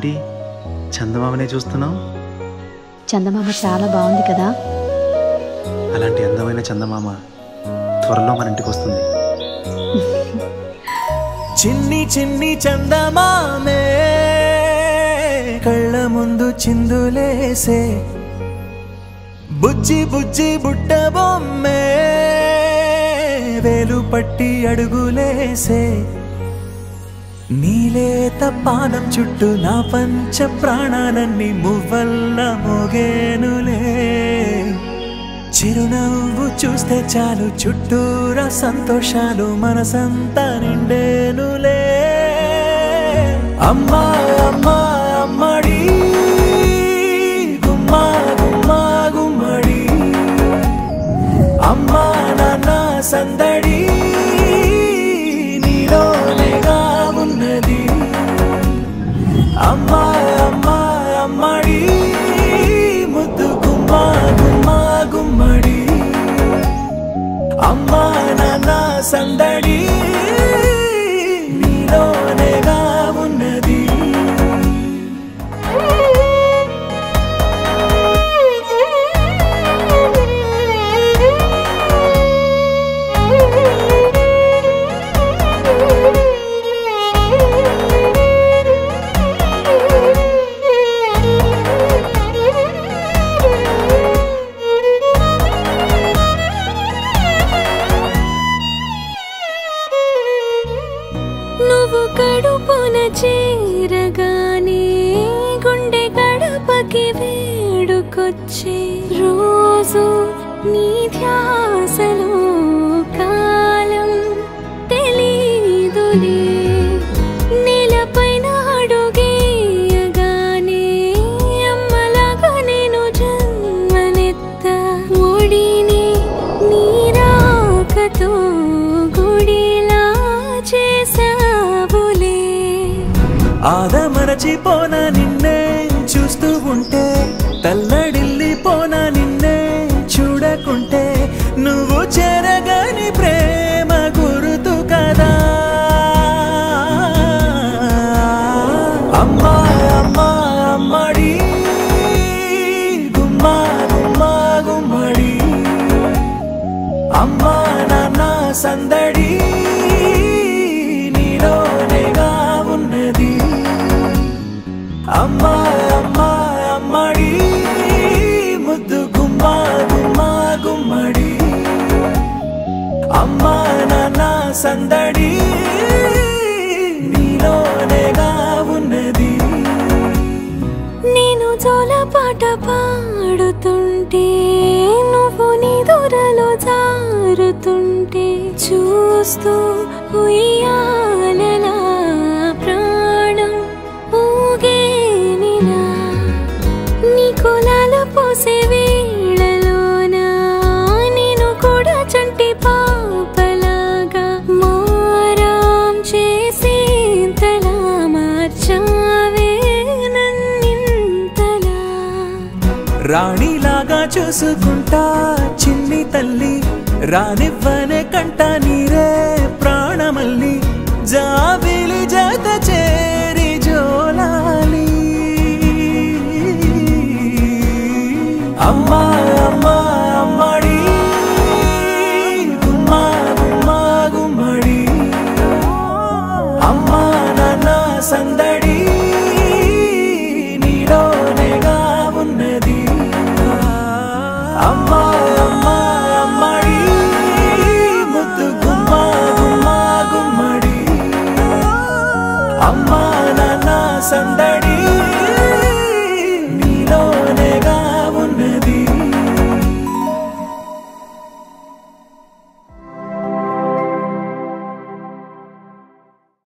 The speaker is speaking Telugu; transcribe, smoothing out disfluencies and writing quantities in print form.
ఏంటి చందమామనే చూస్తున్నావు? చందమామ చాలా బాగుంది కదా. అలాంటి అందమైన చందమామ త్వరలో మన ఇంటికి వస్తుంది. చిన్ని చిన్ని చందమామే కళ్ళ ముందు చిందులేసే, బుజ్జి బుజ్జి బుట్ట బొమ్మే వేలు పట్టి అడుగులేసే, నీలేత పానం చుట్టూ నా పంచ ప్రాణాలన్నీ మువ్వల్ల మోగేనులే, చిరునవ్వు చూస్తే చాలు చుట్టూరా సంతోషాలు మనసంతా నిండేనులే. అమ్మా అమ్మా అమ్మడి గుమ్మా గుమ్మా గుమ్మడి, అమ్మా నాన్న సందడి నీలోనేగా ఉన్నది. అమ్మా అమ్మా అమ్మడి ముద్దు గుమ్మా గుమ్మా గుమ్మడి, అమ్మా నాన్న సందడి నీలోనేగా ఉన్నది. నువ్వు కడుపున చేరగానే గుండె గడపకి వేడుకొచ్చే, రోజు నీ ధ్యాసలో కాలం తెలీదులే, నేలపైన అడుగేయగానే అమ్మలాగా నేను జన్మనెత్త, ఒడిని నీ రాకతో గుడిలా చేసావులే. ఆదమరచిపోనా నిన్నే చూస్తూ ఉంటే, తల్లడిల్లిపోనా నిన్నే చూడకుంటే, నువ్వు చెరగని ప్రేమ గురుతు కదా. అమ్మా అమ్మా అమ్మడి గుమ్మా గుమ్మా గుమ్మడి, అమ్మా నాన్న సందడి నీలోనేగా ఉన్నది. అమ్మా అమ్మా అమ్మడి ముద్దు గుమ్మా గుమ్మా గుమ్మడి, అమ్మా నాన్న సందడి నీలోనేగా ఉన్నది. నేను జోలపాట పాడుతుంటే, నువ్వు నీ దూరలో జారుతుంటే, చూస్తూ ఉయ్యాలలా ప్రాణం ఊగేనిలా, నీ కులాల పోసే వేళలోన నేను కూడా చంటి పాపలాగా మారాం చేసేంతలా మార్చావే నన్నింతలా. రాణిలాగా చూసుకుంటా చిన్ని తల్లి, రానివ్వనే కంట నీరే ప్రాణమల్లి, జాబిలి జత చేరి జోలాలి. అమ్మా అమ్మా అమ్మడి గుమ్మా గుమ్మా గుమ్మడి, అమ్మా నాన్న సందడి